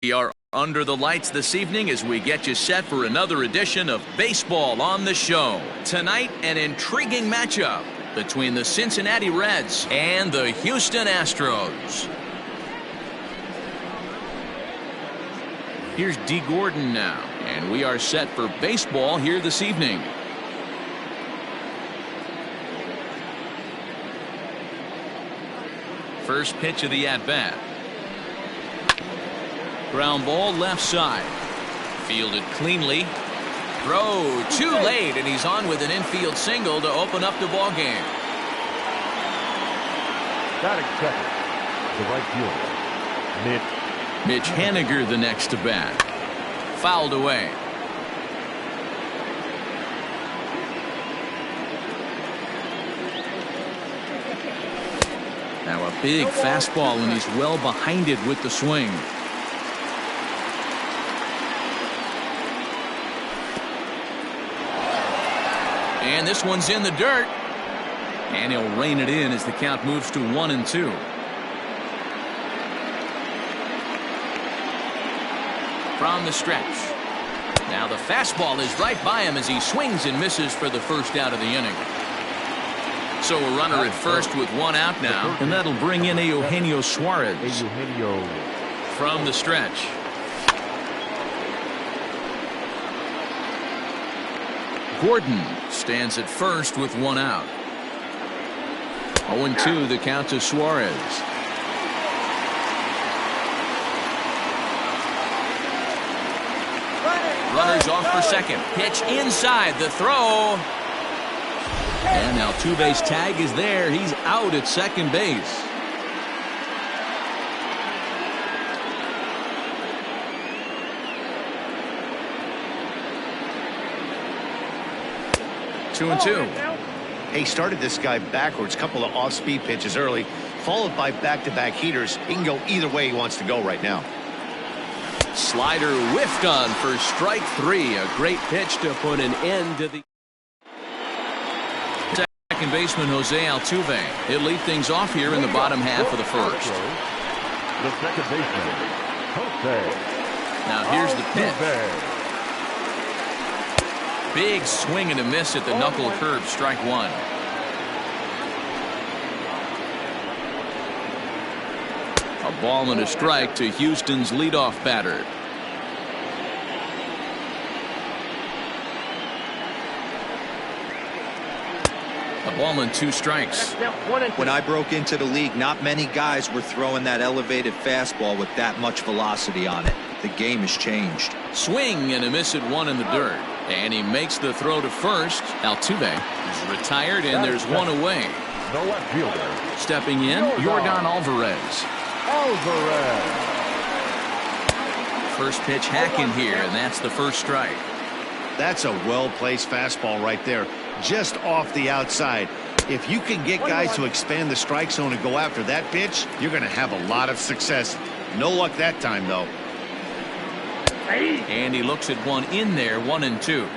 We are under the lights this evening as we get you set for another edition of Baseball on the Show. Tonight, an intriguing matchup between the Cincinnati Reds and the Houston Astros. Here's D. Gordon now, and we are set for baseball here this evening. First pitch of the at-bat. Ground ball left side. Fielded cleanly. Throw too late, and he's on with an infield single to open up the ball game. Batting second, the right fielder, Mitch Haniger the next to bat. Fouled away. Now a big fastball, and he's well behind it with the swing. And this one's in the dirt. And he'll rein it in as the count moves to 1-2. From the stretch. Now the fastball is right by him as he swings and misses for the first out of the inning. So a runner at first with one out now. And that'll bring in Eugenio Suarez. From the stretch. Gordon stands at first with one out. 0-2 the count to Suarez. Runners off for second. Pitch inside. The throw. And Altuve's tag is there. He's out at second base. Two and two. He started this guy backwards, couple of off-speed pitches early, followed by back-to-back heaters. He can go either way he wants to go right now. Slider whiffed on for strike three. A great pitch to put an end to the second baseman Jose Altuve. He'll lead things off here in the bottom half of the first. the second baseman, Jose. Now here's the pitch. Big swing and a miss at the knuckle curve, strike one. A ball and a strike to Houston's leadoff batter. A ball and two strikes. When I broke into the league, not many guys were throwing that elevated fastball with that much velocity on it. The game has changed. Swing and a miss at one in the dirt. And he makes the throw to first. Altuve is retired, and there's one away. The left fielder. Stepping in, Yordan Alvarez. First pitch hacking here, and that's the first strike. That's a well-placed fastball right there, just off the outside. If you can get guys to expand the strike zone and go after that pitch, you're going to have a lot of success. No luck that time, though. And he looks at one in there, 1-2.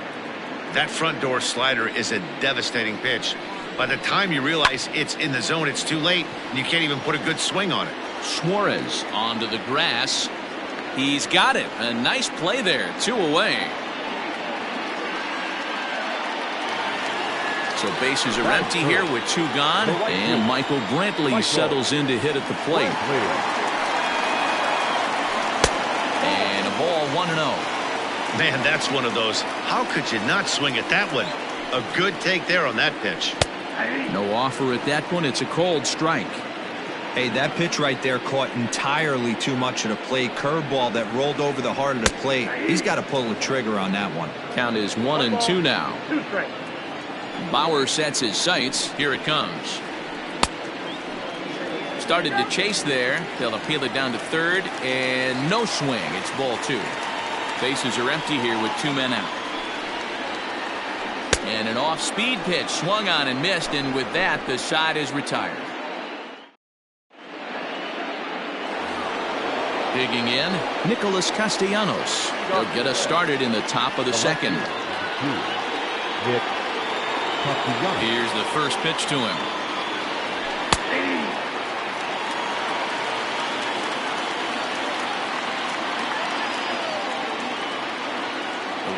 That front door slider is a devastating pitch. By the time you realize it's in the zone, it's too late, and you can't even put a good swing on it. Suarez onto the grass. He's got it. A nice play there. Two away. So bases are empty here with two gone. And Michael Brantley settles in to hit at the plate. And a ball 1-0. Man, that's one of those. How could you not swing at that one? A good take there on that pitch. No offer at that one. It's a cold strike. Hey, that pitch right there caught entirely too much of the plate. Curveball that rolled over the heart of the plate. He's got to pull the trigger on that one. Count is 1-2 now. Bauer sets his sights. Here it comes. Started to chase there. They'll appeal it down to third, and no swing. It's ball two. Bases are empty here with two men out. And an off-speed pitch swung on and missed, and with that, the side is retired. Digging in, Nicholas Castellanos. He'll get us started in the top of the second. Here's the first pitch to him.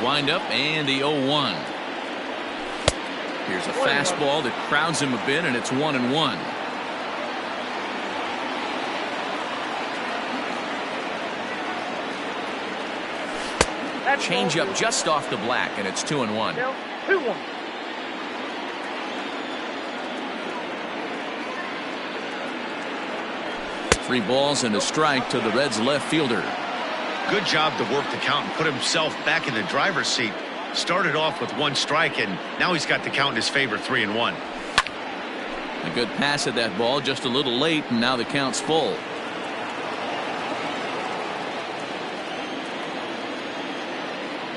windup and the 0-1. Here's a fastball that crowds him a bit, and it's 1-1. Change up just off the black, and it's 2-1. 2-1. Three balls and a strike to the Reds' left fielder. Good job to work the count and put himself back in the driver's seat. Started off with 1 strike, and now he's got the count in his favor, 3-1. A good pass at that ball, just a little late, and now the count's full.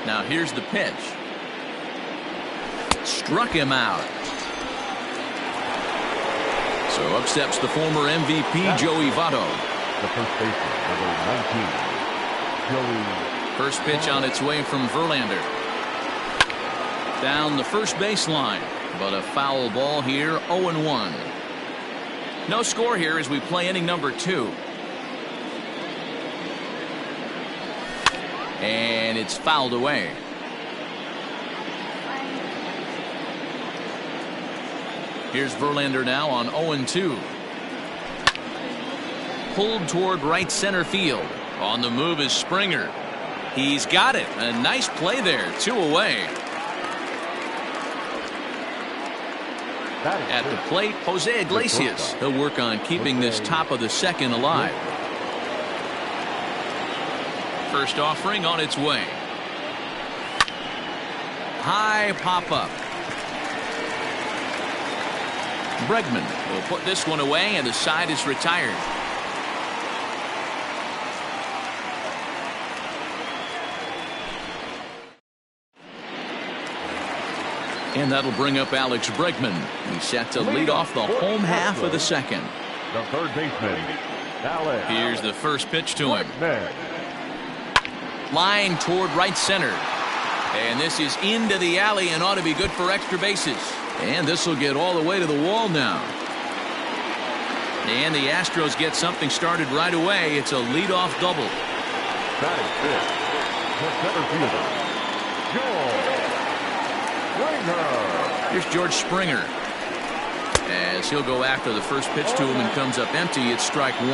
Now here's the pitch. Struck him out. So up steps the former MVP, Joey Votto. The first baseman, number 19, Joey. First pitch on its way from Verlander. Down the first baseline, but a foul ball here, 0-1. No score here as we play inning number 2. And it's fouled away. Here's Verlander now on 0-2. Pulled toward right center field. On the move is Springer. He's got it. A nice play there. 2 away. At the plate, Jose Iglesias. He'll work on keeping this top of the second alive. First offering on its way. High pop up. Bregman will put this one away, and the side is retired. And that'll bring up Alex Bregman. He's set to lead off the home half of the second. The third baseman, Alex. Here's the first pitch to him. Bregman. Line toward right center. And this is into the alley and ought to be good for extra bases. And this will get all the way to the wall now. And the Astros get something started right away. It's a leadoff double. That is it. The center fielder, George Springer. Here's George Springer. As he'll go after the first pitch to him and comes up empty, it's strike 1.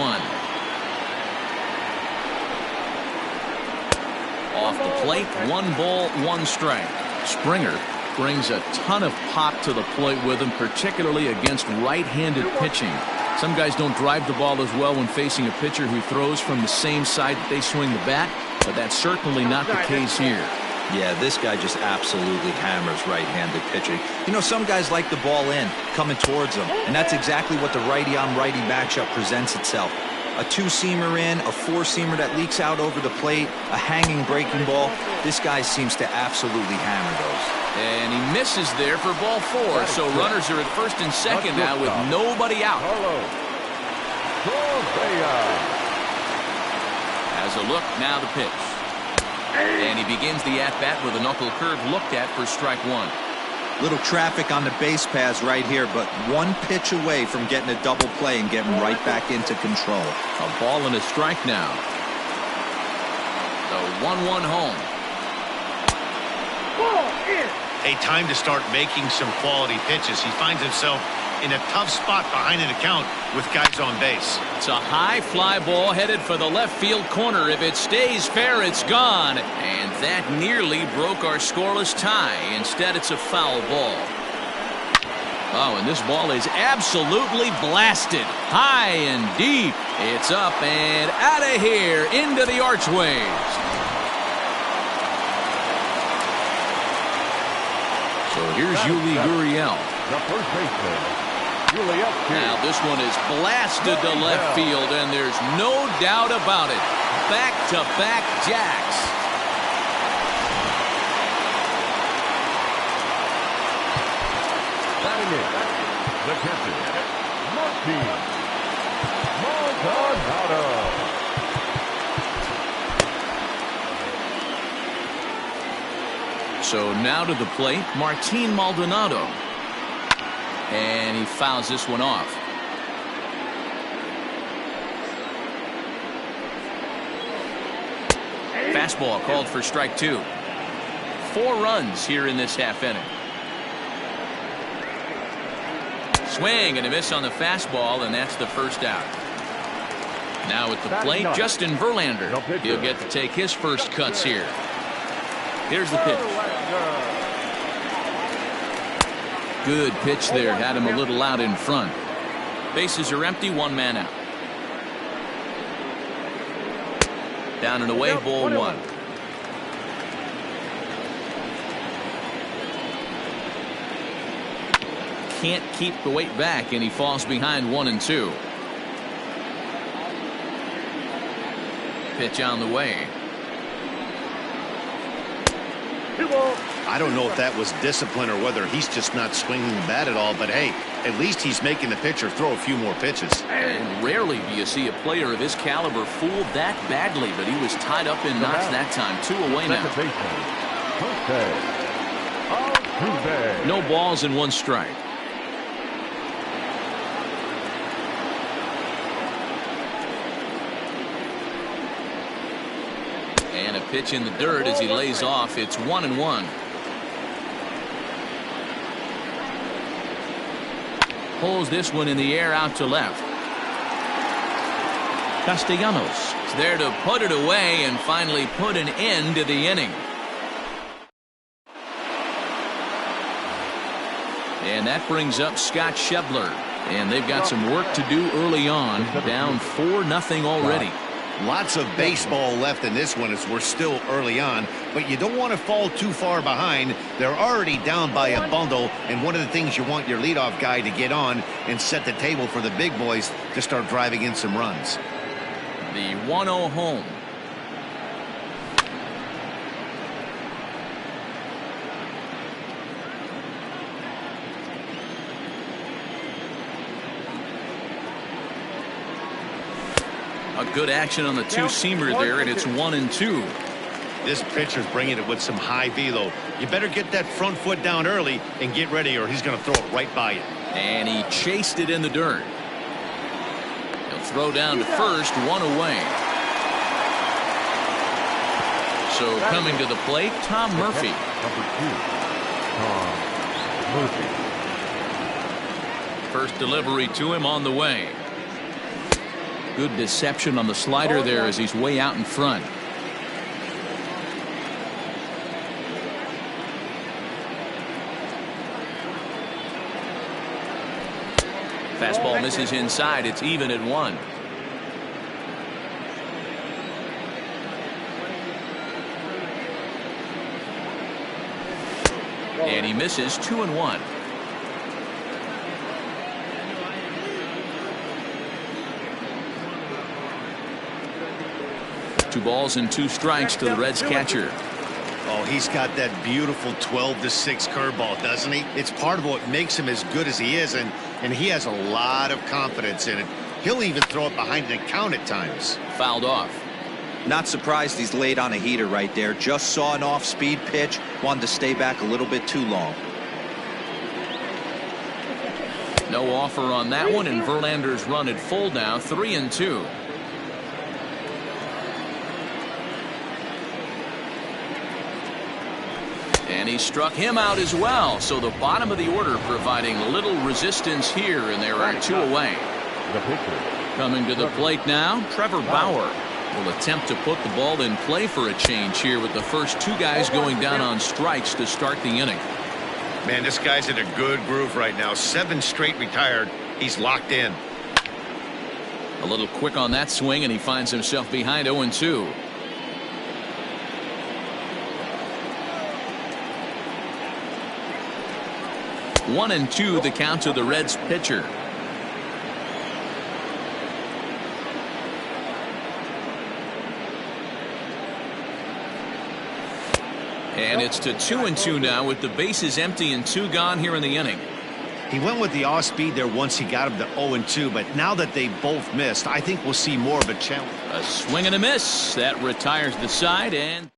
Off the plate, 1 ball, 1 strike. Springer brings a ton of pop to the plate with him, particularly against right-handed pitching. Some guys don't drive the ball as well when facing a pitcher who throws from the same side that they swing the bat, but that's certainly not the case here. Yeah, this guy just absolutely hammers right-handed pitching. You know, some guys like the ball in, coming towards them, and that's exactly what the righty-on-righty matchup presents itself. A 2-seamer in, a 4-seamer that leaks out over the plate, a hanging breaking ball. This guy seems to absolutely hammer those. And he misses there for ball 4, so runners are at first and second now with nobody out. As a look, now the pitch. And he begins the at-bat with a knuckle curve looked at for strike 1. Little traffic on the base paths right here, but 1 pitch away from getting a double play and getting right back into control. A ball and a strike now. The 1-1 home. A time to start making some quality pitches. He finds himself in a tough spot behind an account with guys on base. It's a high fly ball headed for the left field corner. If it stays fair, it's gone. And that nearly broke our scoreless tie. Instead, it's a foul ball. Oh, and this ball is absolutely blasted. High and deep. It's up and out of here into the archways. So here's Yuli Gurriel. The first baseman, Juliet. Now this one is blasted to left field, and there's no doubt about it. Back-to-back jacks. Batting in, the catcher, Martin Maldonado. So now to the plate, Martin Maldonado. And he fouls this one off. Fastball called for strike 2. 4 runs here in this half inning. Swing and a miss on the fastball, and that's the first out. Now at the plate, Justin Verlander. He'll get to take his first cuts here. Here's the pitch. Good pitch there. Had him a little out in front. Bases are empty, 1 man out. Down and away, ball 1. Can't keep the weight back, and he falls behind 1-2. Pitch on the way. I don't know if that was discipline or whether he's just not swinging the bat at all, but hey, at least he's making the pitcher throw a few more pitches. And rarely do you see a player of his caliber fooled that badly, but he was tied up in knots that time. 2 away now. No balls and 1 strike. And a pitch in the dirt as he lays off. It's 1-1. Pulls this one in the air out to left. Castellanos is there to put it away and finally put an end to the inning. And that brings up Scott Schebler. And they've got some work to do early on. Down 4-0 already. Lots of baseball left in this one as we're still early on, but you don't want to fall too far behind. They're already down by a bundle, and one of the things you want your leadoff guy to get on and set the table for the big boys to start driving in some runs. The 1-0 home. A good action on the 2-seamer there, and it's 1-2. This pitcher's bringing it with some high velo. You better get that front foot down early and get ready, or he's going to throw it right by you. And he chased it in the dirt. He'll throw down to first, 1 away. So coming to the plate, Tom Murphy. Number 2, Tom Murphy. First delivery to him on the way. Good deception on the slider there as he's way out in front. Fastball misses inside. It's even at 1. And he misses 2-1. Two balls and 2 strikes to the Reds catcher. Oh, he's got that beautiful 12-6 curveball, doesn't he? It's part of what makes him as good as he is, and he has a lot of confidence in it. He'll even throw it behind the count at times. Fouled off. Not surprised he's laid on a heater right there. Just saw an off-speed pitch. Wanted to stay back a little bit too long. No offer on that one, and Verlander's run at full now, 3-2. And he struck him out as well. So the bottom of the order providing little resistance here, and there are 2 away. The pitcher. Coming to the plate now, Trevor Bauer will attempt to put the ball in play for a change here with the first 2 guys going down on strikes to start the inning. Man, this guy's in a good groove right now. 7 straight retired. He's locked in. A little quick on that swing, and he finds himself behind 0-2. One and 2 the count to the Reds pitcher. And it's to 2-2 now with the bases empty and 2 gone here in the inning. He went with the off speed there once he got him to 0-2, but now that they both missed, I think we'll see more of a challenge. A swing and a miss. That retires the side, and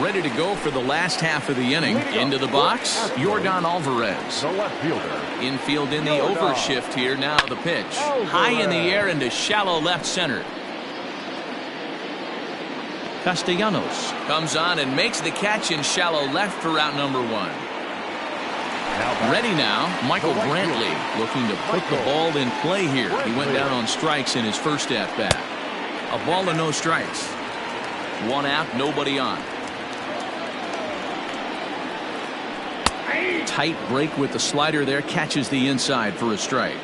ready to go for the last half of the inning. Into the box, Yordan Alvarez. The left fielder. Infield in the overshift here. Now the pitch. High in the air into shallow left center. Castellanos comes on and makes the catch in shallow left for out number 1. Ready now, Michael Brantley looking to put the ball in play here. He went down on strikes in his first at-bat. A ball and no strikes. 1 out, nobody on. Tight break with the slider there, catches the inside for a strike.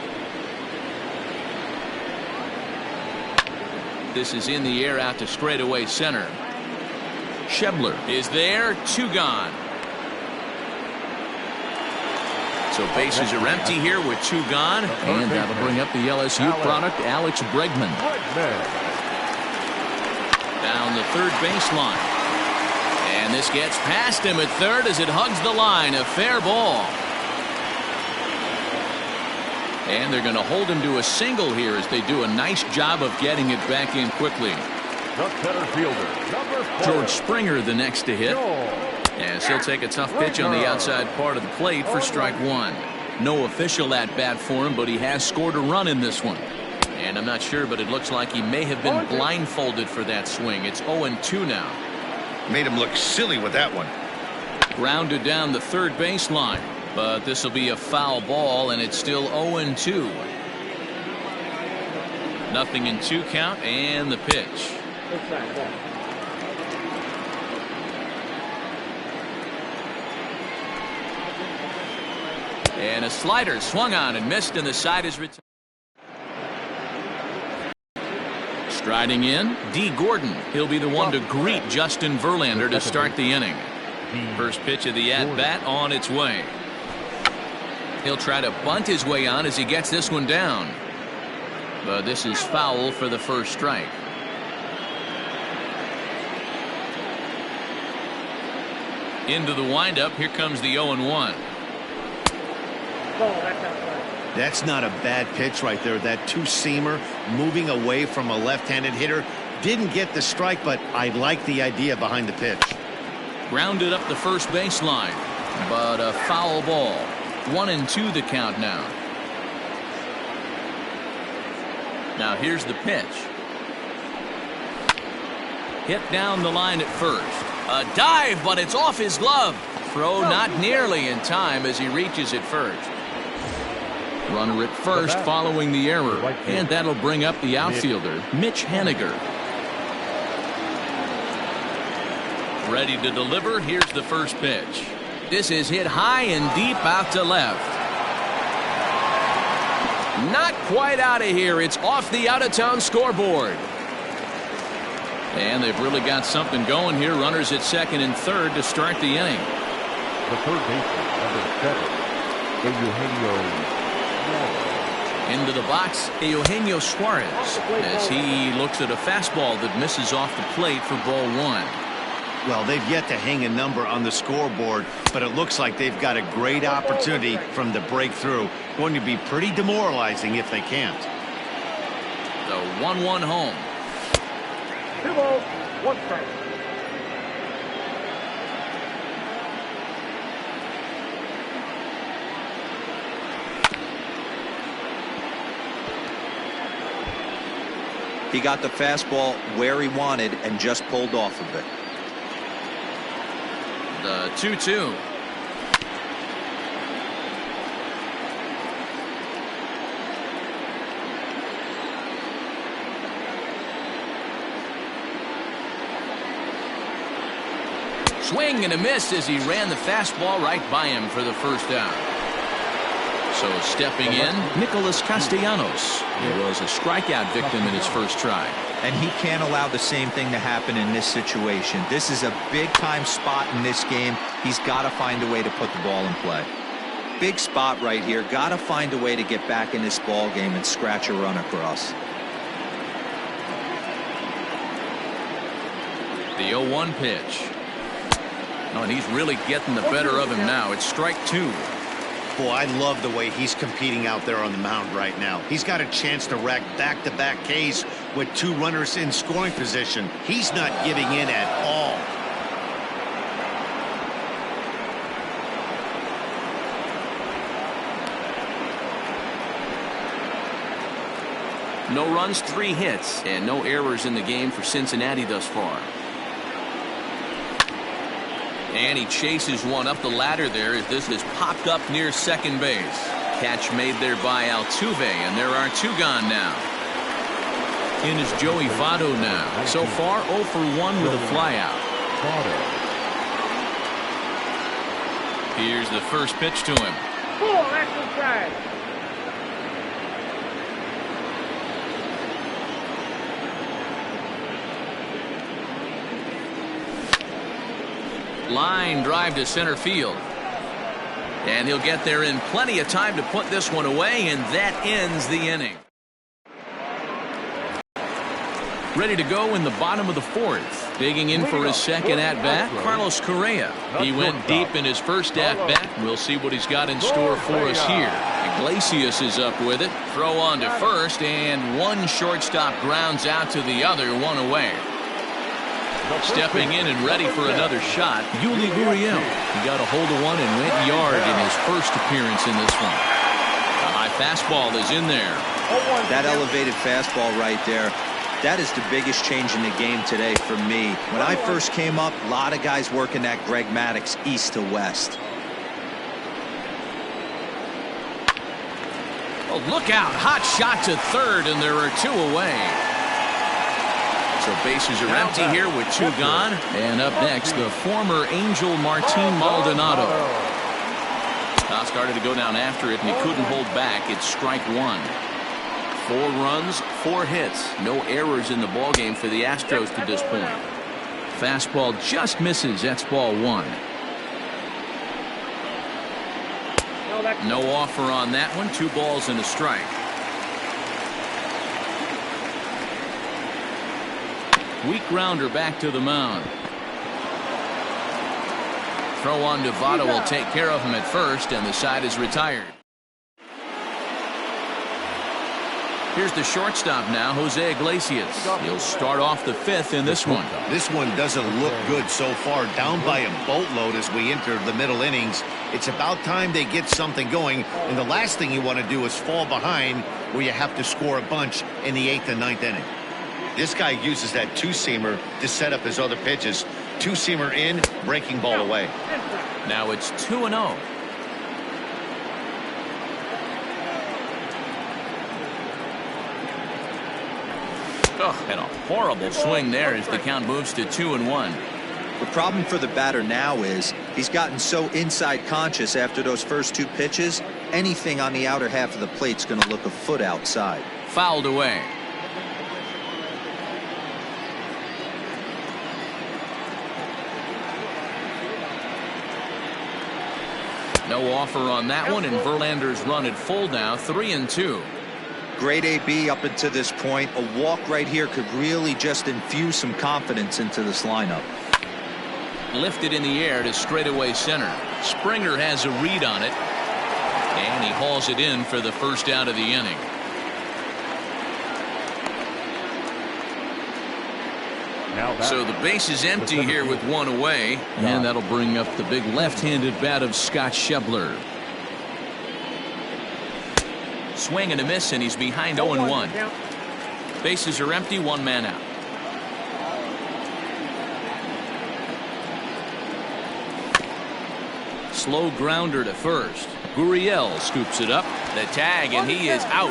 This is in the air out to straightaway center. Schebler is there, 2 gone. So bases are empty here with 2 gone, and that'll bring up the LSU product, Alex Bregman. Down the third baseline. And this gets past him at third as it hugs the line. A fair ball. And they're going to hold him to a single here as they do a nice job of getting it back in quickly. The center fielder, number 4. George Springer the next to hit. As he'll take a tough pitch on the outside part of the plate for strike 1. No official at bat for him, but he has scored a run in this one. And I'm not sure, but it looks like he may have been blindfolded for that swing. It's 0-2 now. Made him look silly with that one. Grounded down the third baseline, but this will be a foul ball, and it's still 0-2. Nothing in 2 count, and the pitch. And a slider swung on and missed, and the side is retired. Striding in, D. Gordon. He'll be the one to greet Justin Verlander to start the inning. First pitch of the at-bat on its way. He'll try to bunt his way on as he gets this one down. But this is foul for the first strike. Into the windup. Here comes the 0-1. That's not a bad pitch right there. That 2-seamer moving away from a left-handed hitter. Didn't get the strike, but I like the idea behind the pitch. Grounded up the first baseline, but a foul ball. 1-2 the count now. Now here's the pitch. Hit down the line at first. A dive, but it's off his glove. Throw not nearly in time as he reaches it first. Runner at first following the error, and that'll bring up the outfielder, Mitch Haniger. Ready to deliver. Here's the first pitch. This is hit high and deep out to left. Not quite out of here. It's off the out-of-town scoreboard. And they've really got something going here. Runners at second and third to start the inning. The third baseman, number 7, Eugenio. Into the box, Eugenio Suarez, as he looks at a fastball that misses off the plate for ball 1. Well, they've yet to hang a number on the scoreboard, but it looks like they've got a great opportunity from the breakthrough. Going to be pretty demoralizing if they can't. The 1-1 home. 2 balls, 1 strike. He got the fastball where he wanted and just pulled off of it. The 2-2. Swing and a miss as he ran the fastball right by him for the first out. So stepping in, Nicholas Castellanos. He was a strikeout victim in his first try. And he can't allow the same thing to happen in this situation. This is a big-time spot in this game. He's got to find a way to put the ball in play. Big spot right here. Got to find a way to get back in this ball game and scratch a run across. The 0-1 pitch. Oh, and he's really getting the better of him now. It's strike 2. Boy, I love the way he's competing out there on the mound right now. He's got a chance to rack back-to-back Ks with 2 runners in scoring position. He's not giving in at all. No runs, 3 hits, and no errors in the game for Cincinnati thus far. And he chases one up the ladder there as this is popped up near second base. Catch made there by Altuve, and there are 2 gone now. In is Joey Votto now. So far 0 for 1 with a flyout. Here's the first pitch to him. Full exercise. Line drive to center field. And he'll get there in plenty of time to put this one away, and that ends the inning. Ready to go in the bottom of the 4th. Digging in for his second at-bat, Carlos Correa. He went deep in his first at-bat. We'll see what he's got in store for us here. Iglesias is up with it. Throw on to first, and one shortstop grounds out to the other, 1 away. Stepping in and ready for another shot, Yuli Gurriel. He got a hold of one and went yard in his first appearance in this one. A high fastball is in there. That elevated fastball right there, that is the biggest change in the game today for me. When I first came up, a lot of guys working that Greg Maddux east to west. Oh, look out. Hot shot to third, and there are 2 away. So bases are empty here with 2 gone. And up next, the former Angel Martin Maldonado. Started to go down after it, and he couldn't hold back. It's strike 1. 4 runs, 4 hits. No errors in the ballgame for the Astros to this point. Fastball just misses. That's ball 1. No offer on that one. 2 balls and a strike. Weak grounder back to the mound. Throw on to Votto will take care of him at first, and the side is retired. Here's the shortstop now, Jose Iglesias. He'll start off the 5th in this one. This one doesn't look good so far. Down by a boatload as we enter the middle innings. It's about time they get something going, and the last thing you want to do is fall behind where you have to score a bunch in the 8th and 9th inning. This guy uses that 2-seamer to set up his other pitches. 2-seamer in, breaking ball away. Now it's 2-0. Oh, and a horrible swing there as the count moves to 2-1. The problem for the batter now is he's gotten so inside conscious after those first 2 pitches. Anything on the outer half of the plate's going to look a foot outside. Fouled away. No offer on that one, and Verlander's run at full now, 3-2. Great AB up until this point. A walk right here could really just infuse some confidence into this lineup. Lifted in the air to straightaway center. Springer has a read on it, and he hauls it in for the first out of the inning. So the base is empty here with 1 away, and that'll bring up the big left-handed bat of Scott Schebler. Swing and a miss, and he's behind 0-1. Bases are empty, 1 man out. Slow grounder to first. Gurriel scoops it up. The tag, and he is out.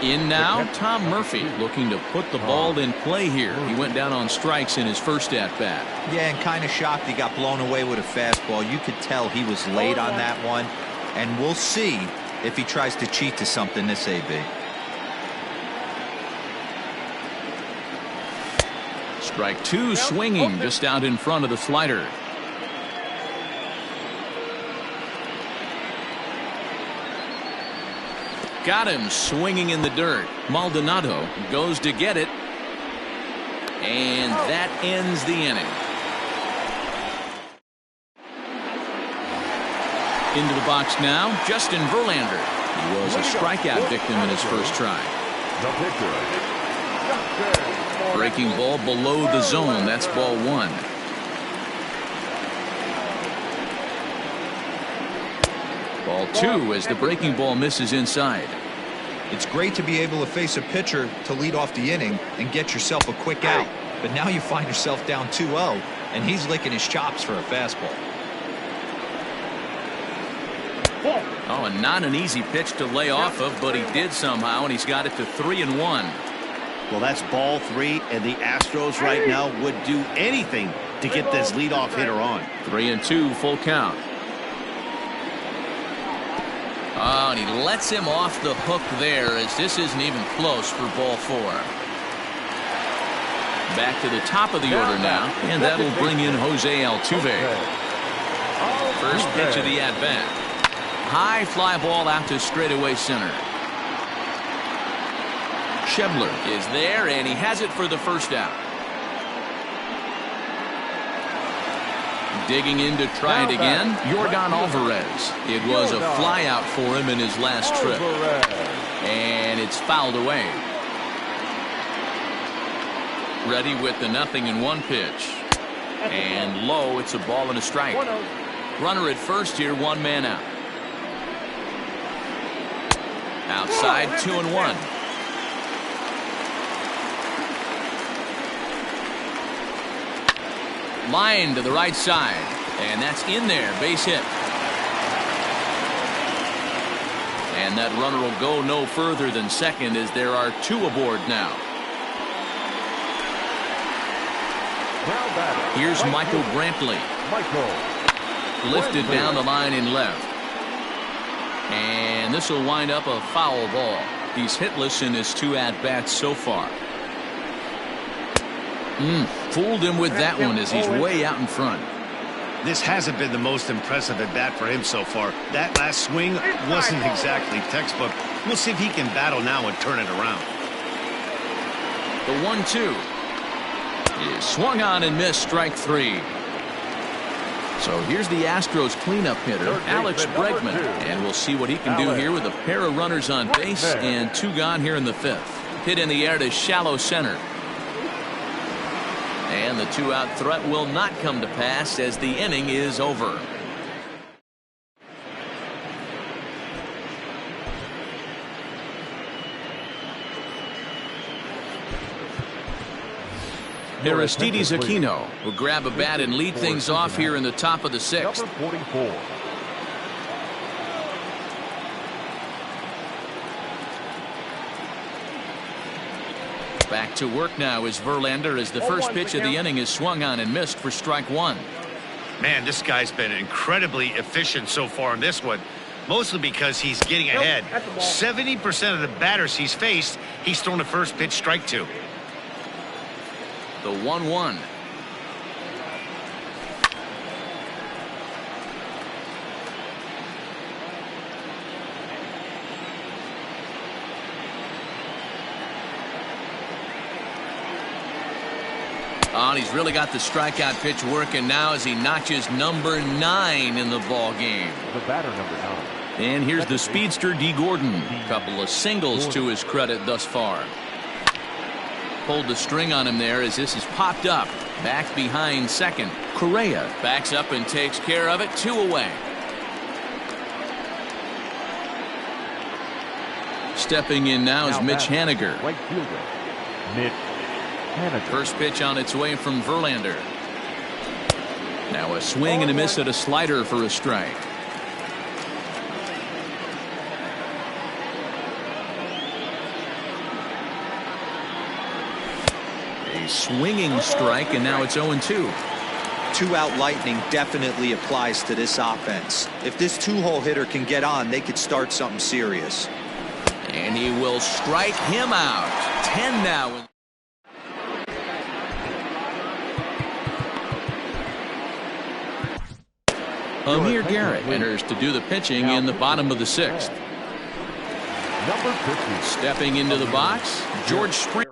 In now, Tom Murphy looking to put the ball in play here. He went down on strikes in his first at-bat. Yeah, and kind of shocked he got blown away with a fastball. You could tell he was late on that one. And we'll see if he tries to cheat to something this AB. Strike 2 swinging just out in front of the slider. Got him swinging in the dirt. Maldonado goes to get it. And that ends the inning. Into the box now, Justin Verlander. He was a strikeout victim in his first try. Breaking ball below the zone. That's ball 1. Ball 2 as the breaking ball misses inside. It's great to be able to face a pitcher to lead off the inning and get yourself a quick out. But now you find yourself down 2-0, and he's licking his chops for a fastball. Oh, and not an easy pitch to lay off of, but he did somehow, and he's got it to 3-1. Well, that's ball 3, and the Astros right now would do anything to get this leadoff hitter on. 3-2, full count. Oh, and he lets him off the hook there, as this isn't even close for ball 4. Back to the top of the order now, and that'll bring in Jose Altuve. First pitch of the at-bat. High fly ball out to straightaway center. Schebler is there, and he has it for the first out. Digging in to try it again, Yordan Alvarez. It was a fly out for him in his last trip. And it's fouled away. Ready with the 0-1 pitch. And low, it's a ball and a strike. Runner at first here, 1 man out. Outside, 2-1. Line to the right side, and that's in there, base hit. And that runner will go no further than second, as there are 2 aboard now. Here's Michael Brantley. Lifted down the line in left. And this will wind up a foul ball. He's hitless in his 2 at-bats so far. Fooled him with that one, as he's way out in front. This hasn't been the most impressive at-bat for him so far. That last swing wasn't exactly textbook. We'll see if he can battle now and turn it around. The 1-2 is swung on and missed, strike 3. So here's the Astros cleanup hitter, Alex Bregman, and we'll see what he can do here with a pair of runners on base and 2 gone here in the 5th. Hit in the air to shallow center. And the 2-out threat will not come to pass, as the inning is over. Aristides Aquino will grab a bat and lead things off here in the top of the 6th. Number 44. Back to work now is Verlander, as the first pitch of the inning is swung on and missed for strike 1. Man, this guy's been incredibly efficient so far in this one, mostly because he's getting ahead. 70% of the batters he's faced, he's thrown the first pitch strike to. The 1-1. Oh, and he's really got the strikeout pitch working now, as he notches number 9 in the ball game. The batter, number 9. And here's the speedster, D. Gordon. A couple of singles to his credit thus far. Pulled the string on him there, as this is popped up. Back behind second. Correa backs up and takes care of it. 2 away. Stepping in now is Mitch Haniger. Right fielder, Mitch Haniger. First pitch on its way from Verlander. Now a swing and a miss at a slider for a strike. A swinging strike, and now it's 0-2. 2-out lightning definitely applies to this offense. If this 2-hole hitter can get on, they could start something serious. And he will strike him out. 10 now. Amir Garrett enters to do the pitching in the bottom of the 6th. Number 50. Stepping into the box, George Springer.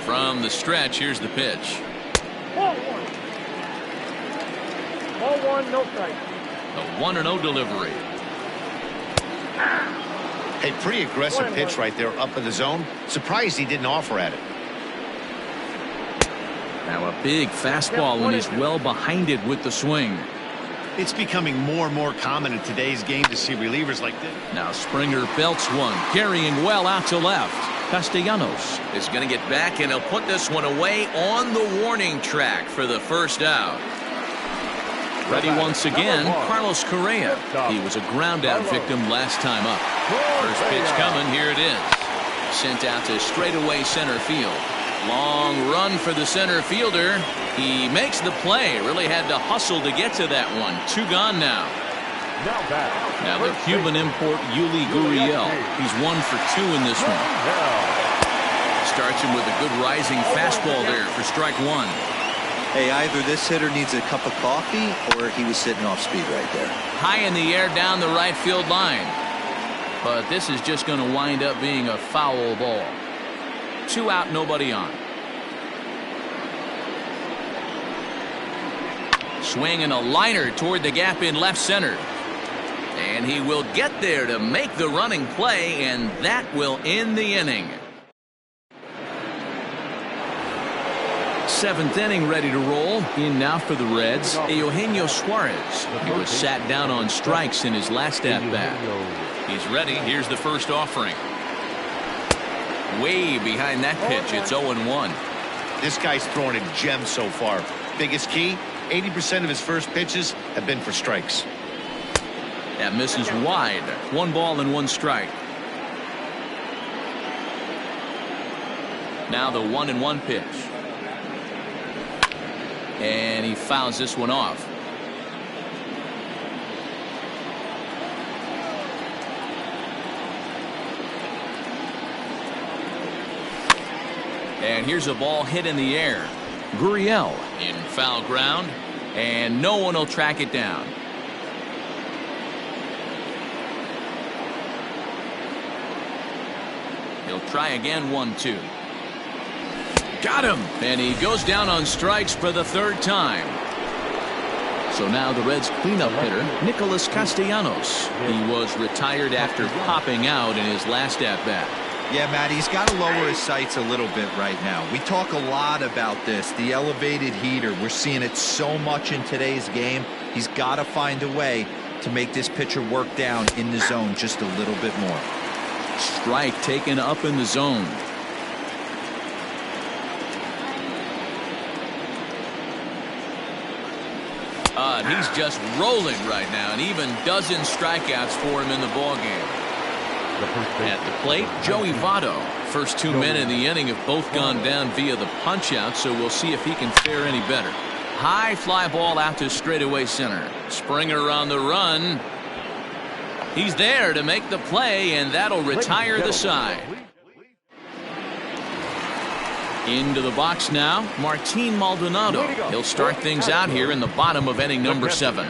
From the stretch, here's the pitch. Ball 1. Ball 1, no strike. The 1-0 delivery. Hey, pretty aggressive pitch right there up in the zone. Surprised he didn't offer at it. Now a big fastball, and he's well behind it with the swing. It's becoming more and more common in today's game to see relievers like this. Now Springer belts one, carrying well out to left. Castellanos is going to get back, and he'll put this one away on the warning track for the first out. Ready once again, Carlos Correa. He was a ground out victim last time up. First pitch coming, here it is. Sent out to straightaway center field. Long run for the center fielder. He makes the play. Really had to hustle to get to that one. 2 gone now. Now the Cuban import Yuli Gurriel. He's 1 for 2 in this one. Starts him with a good rising fastball there for strike 1. Hey, either this hitter needs a cup of coffee or he was sitting off speed right there. High in the air down the right field line. But this is just going to wind up being a foul ball. 2 out, nobody on. Swinging a liner toward the gap in left center. And he will get there to make the running play, and that will end the inning. 7th inning ready to roll. In now for the Reds, Eugenio Suarez. He was sat down on strikes in his last at-bat. He's ready. Here's the first offering. Way behind that pitch. It's 0-1. This guy's throwing a gem so far. Biggest key, 80% of his first pitches have been for strikes. That misses wide. 1 ball and 1 strike. Now the 1-1 pitch. And he fouls this one off. And here's a ball hit in the air. Gurriel in foul ground, and no one will track it down. He'll try again. 1-2. Got him, and he goes down on strikes for the 3rd time. So now the Reds cleanup hitter, Nicholas Castellanos. He was retired after popping out in his last at-bat. Yeah, Matt, he's got to lower his sights a little bit right now. We talk a lot about this, the elevated heater. We're seeing it so much in today's game. He's got to find a way to make this pitcher work down in the zone just a little bit more. Strike taken up in the zone. He's just rolling right now, and even dozen strikeouts for him in the ballgame. At the plate, Joey Votto. First 2 men in the inning have both gone down via the punch-out, so we'll see if he can fare any better. High fly ball out to straightaway center. Springer on the run. He's there to make the play, and that'll retire the side. Into the box now, Martin Maldonado. He'll start things out here in the bottom of inning number 7.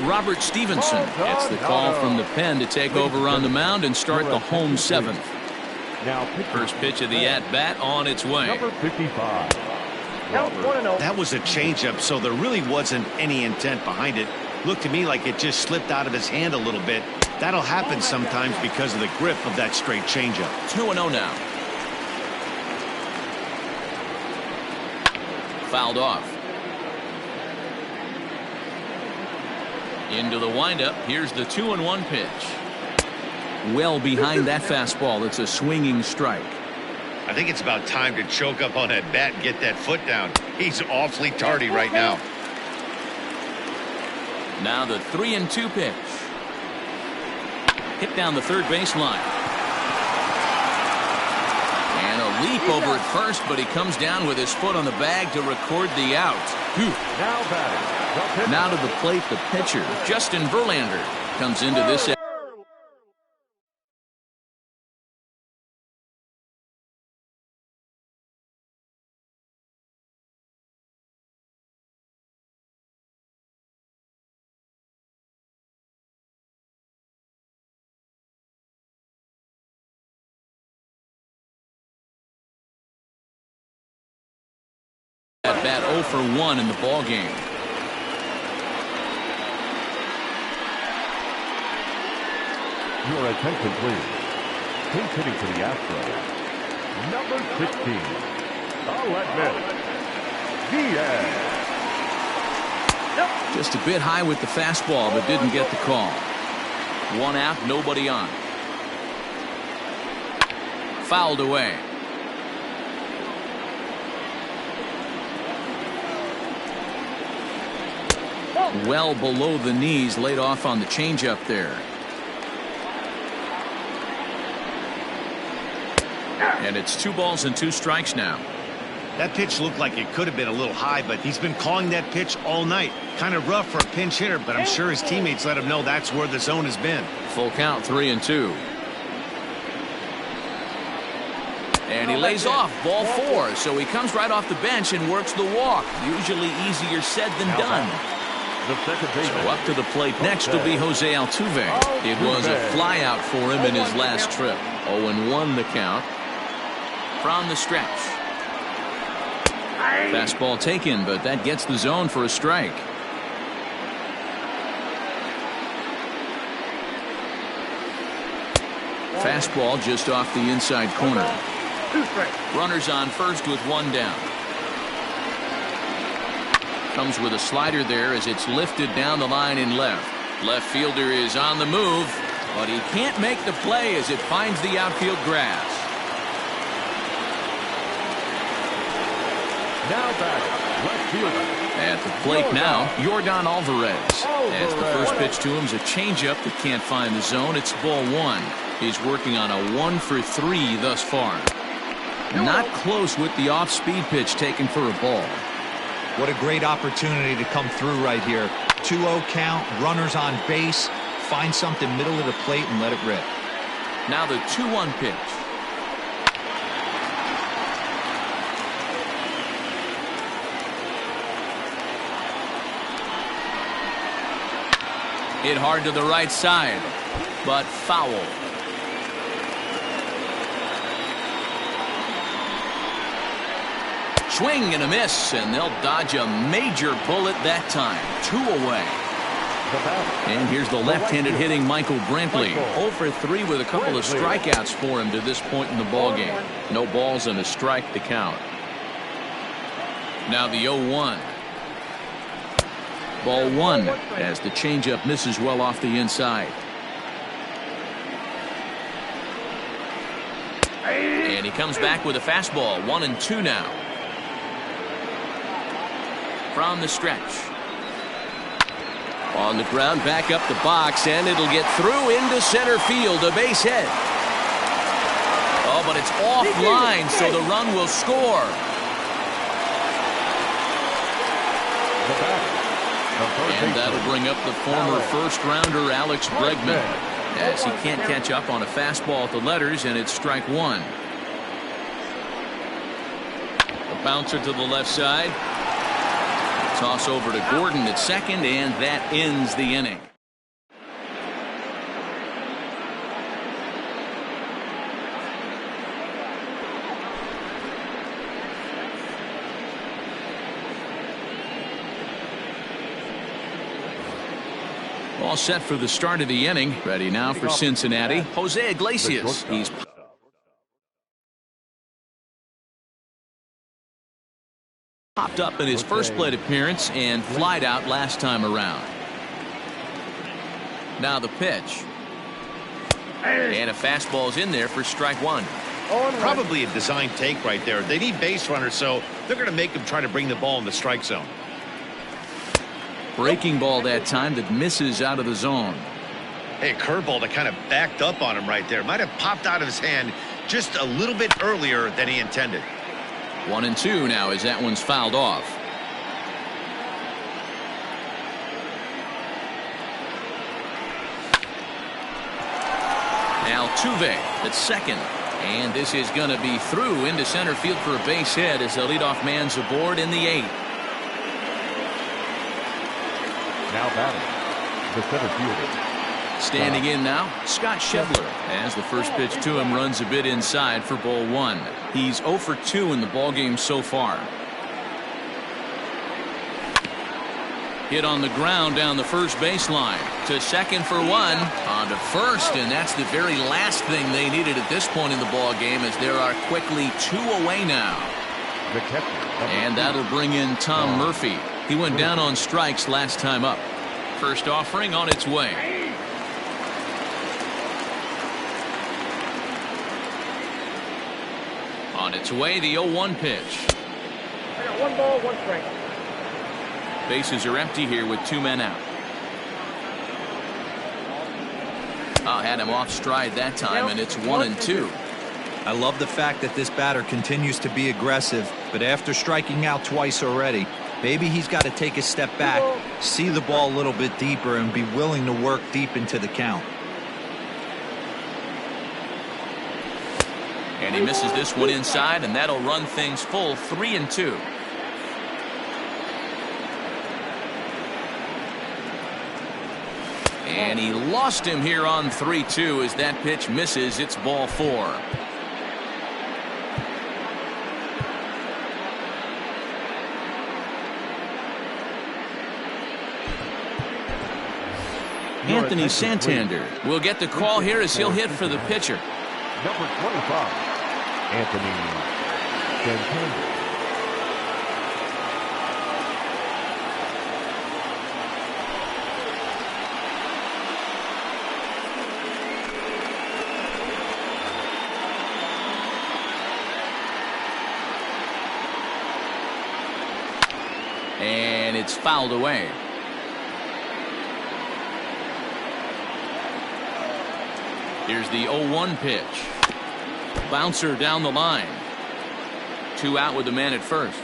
Robert Stevenson gets the call from the pen to take over on the mound and start the home 7th. First pitch of the at-bat on its way. Number 55. That was a changeup, so there really wasn't any intent behind it. Looked to me like it just slipped out of his hand a little bit. That'll happen sometimes because of the grip of that straight changeup. 2-0 now. Fouled off. Into the windup. Here's the 2-1 pitch. Well behind that fastball. It's a swinging strike. I think it's about time to choke up on that bat and get that foot down. He's awfully tardy right now. Now the 3-2 pitch. Hit down the third baseline. And a leap over at first, but he comes down with his foot on the bag to record the out. Now to the plate, the pitcher, Justin Verlander, comes into this. At bat 0 for 1 in the ball game. Your attention, please. He's hitting for the Astros. Number 16. I'll admit. Diaz. Just a bit high with the fastball, but didn't get the call. 1 out, nobody on. Fouled away. Well below the knees, laid off on the changeup there. And it's 2 balls and 2 strikes now. That pitch looked like it could have been a little high, but he's been calling that pitch all night. Kind of rough for a pinch hitter, but I'm sure his teammates let him know that's where the zone has been. Full count, 3-2. And he lays off, ball 4, so he comes right off the bench and works the walk. Usually easier said than done. So up to the plate next will be Jose Altuve. It was a flyout for him in his last trip. 0-1 the count. From the stretch. Fastball taken, but that gets the zone for a strike. Fastball just off the inside corner. Runners on first with 1 down. Comes with a slider there as it's lifted down the line in left. Left fielder is on the move, but he can't make the play as it finds the outfield grass. Now back, left fielder. At the plate now, Yordan Alvarez. As the first pitch to him is a changeup that can't find the zone. It's ball 1. He's working on a 1 for 3 thus far. Not close with the off-speed pitch taken for a ball. What a great opportunity to come through right here. 2-0 count, runners on base. Find something middle of the plate and let it rip. Now the 2-1 pitch. Hit hard to the right side, but foul. Swing and a miss, and they'll dodge a major bullet that time. 2 away. And here's the left-handed hitting Michael Brantley. 0 for 3 with a couple of strikeouts for him to this point in the ballgame. No balls and a strike to count. Now the 0-1. Ball 1 as the changeup misses well off the inside. And he comes back with a fastball. 1-2 now. From the stretch. On the ground, back up the box, and it'll get through into center field, a base hit. Oh, but it's offline, so the run will score. And that'll bring up the former first-rounder Alex Bregman, as he can't catch up on a fastball at the letters, and it's strike 1. A bouncer to the left side. Toss over to Gordon at second, and that ends the inning. All set for the start of the inning. Ready now for Cincinnati. Jose Iglesias. He's popped up in his first plate appearance and flied out last time around. Now the pitch. And a fastball's in there for strike 1. Probably a design take right there. They need base runners, so they're going to make them try to bring the ball in the strike zone. Breaking ball that time that misses out of the zone. Hey, a curveball that kind of backed up on him right there. Might have popped out of his hand just a little bit earlier than he intended. 1-2 now as that one's fouled off. Altuve at second. And this is going to be through into center field for a base hit as the leadoff man's aboard in the 8th. Now batting, the center fielder. Standing in now, Scott Schebler, as the first pitch to him runs a bit inside for ball 1. He's 0 for 2 in the ballgame so far. Hit on the ground down the first baseline. To second for 1. On to first, and that's the very last thing they needed at this point in the ballgame, as there are quickly 2 away now. The catcher. And that'll bring in Tom Murphy. He went down on strikes last time up. First offering on its way. On its way, the 0-1 pitch. I got 1 ball, 1 strike. Bases are empty here with 2 men out. Had him off stride that time, and it's 1-2. I love the fact that this batter continues to be aggressive, but after striking out twice already, maybe he's got to take a step back, see the ball a little bit deeper, and be willing to work deep into the count. And he misses this one inside, and that'll run things full 3-2. And he lost him here on 3-2 as that pitch misses. It's ball 4. Anthony Santander will get the call here as he'll hit for the pitcher. Number 25, Anthony Santander. And it's fouled away. Here's the 0-1 pitch. Bouncer down the line. 2 out with the man at first.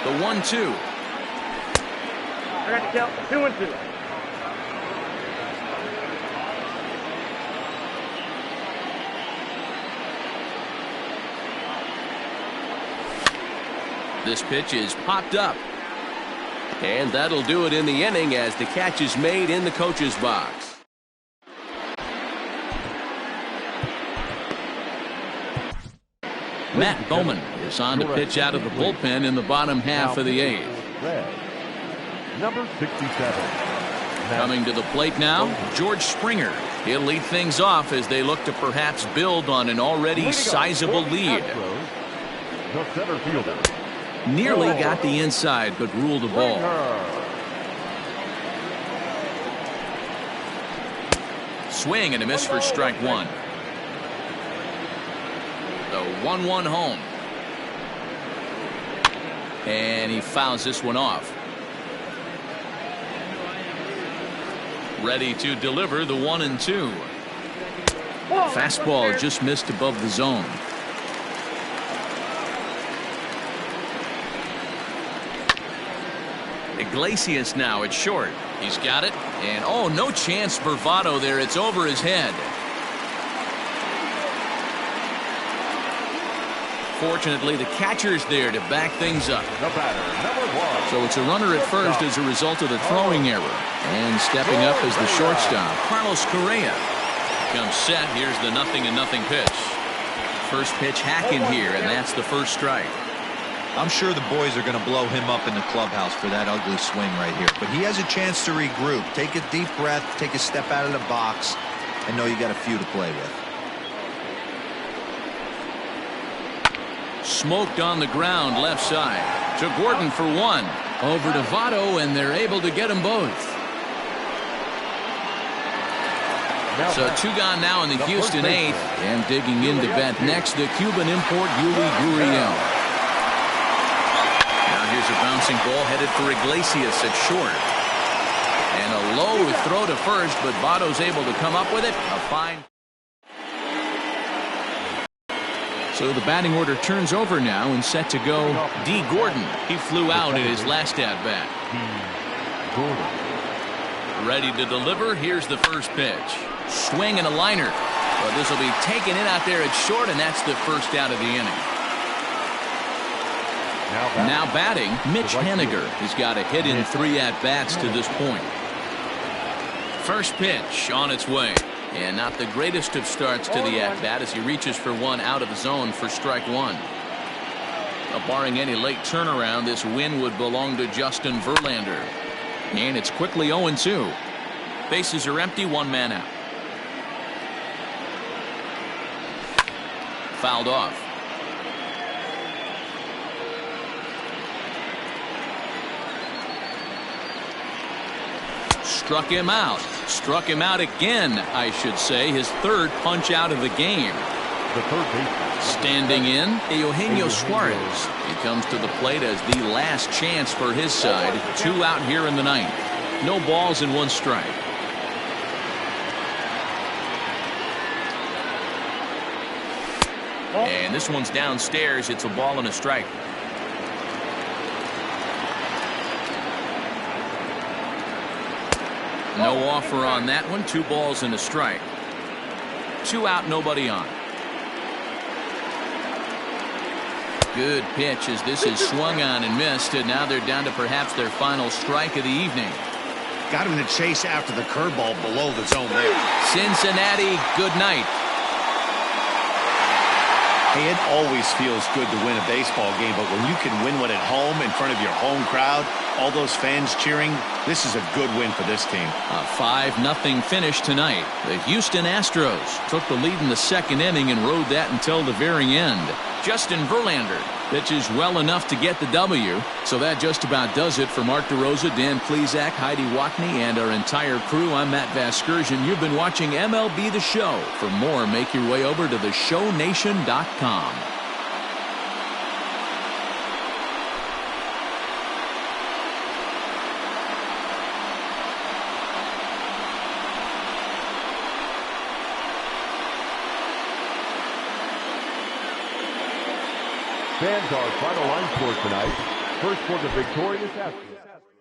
The 1-2. I got to count 2-2. This pitch is popped up. And that'll do it in the inning as the catch is made in the coach's box. Matt Bowman is on to pitch out of the bullpen in the bottom half of the 8th. Red. Number 67. Coming to the plate now, George Springer. He'll lead things off as they look to perhaps build on an already sizable lead. The center fielder. Nearly got the inside, but ruled the ball. Swing and a miss for strike 1. The 1-1 home. And he fouls this one off. Ready to deliver the 1-2. Fastball just missed above the zone. Iglesias now at short. He's got it. And oh, no chance for Votto there. It's over his head. Fortunately, the catcher's there to back things up. The batter, number 1. So it's a runner at first as a result of the throwing error. And stepping up as the shortstop, Carlos Correa. Comes set. Here's the 0-0 pitch. First pitch hacking here, and that's the first strike. I'm sure the boys are going to blow him up in the clubhouse for that ugly swing right here. But he has a chance to regroup. Take a deep breath, take a step out of the box, and know you got a few to play with. Smoked on the ground left side. To Gordon for 1. Over to Votto, and they're able to get them both. So 2 gone now in the Houston 8th. And digging into bat next, the Cuban import Yuli Gurriel. Here's a bouncing ball headed for Iglesias at short. And a low throw to first, but Votto's able to come up with it. A fine. So the batting order turns over now and set to go D. Gordon. He flew out in his last at-bat. Ready to deliver. Here's the first pitch. Swing and a liner. But this will be taken in out there at short, and that's the first out of the inning. Now batting, Mitch Haniger. He's got a hit in 3 at-bats to this point. First pitch on its way. And not the greatest of starts to the at-bat as he reaches for one out of the zone for strike one. Barring any late turnaround, this win would belong to Justin Verlander. And it's quickly 0-2. Bases are empty, one man out. Fouled off. Struck him out. Struck him out again, I should say. His third punch out of the game. The third baseman. Standing in, Eugenio Suarez. He comes to the plate as the last chance for his side. 2 out here in the ninth. No balls and 1 strike. And this one's downstairs. It's a ball and a strike. No offer on that one. 2 balls and a strike. 2 out, nobody on. Good pitch as this is swung on and missed, and now they're down to perhaps their final strike of the evening. Got him in the chase after the curveball below the zone there. Cincinnati, good night. Hey, it always feels good to win a baseball game, but when you can win one at home in front of your home crowd, all those fans cheering, this is a good win for this team. A 5-0 finish tonight. The Houston Astros took the lead in the second inning and rode that until the very end. Justin Verlander pitches well enough to get the W. So that just about does it for Mark DeRosa, Dan Plesac, Heidi Watney, and our entire crew. I'm Matt Vasgersian. You've been watching MLB The Show. For more, make your way over to theshownation.com. Fans, our final line score tonight. First for the victorious Astros.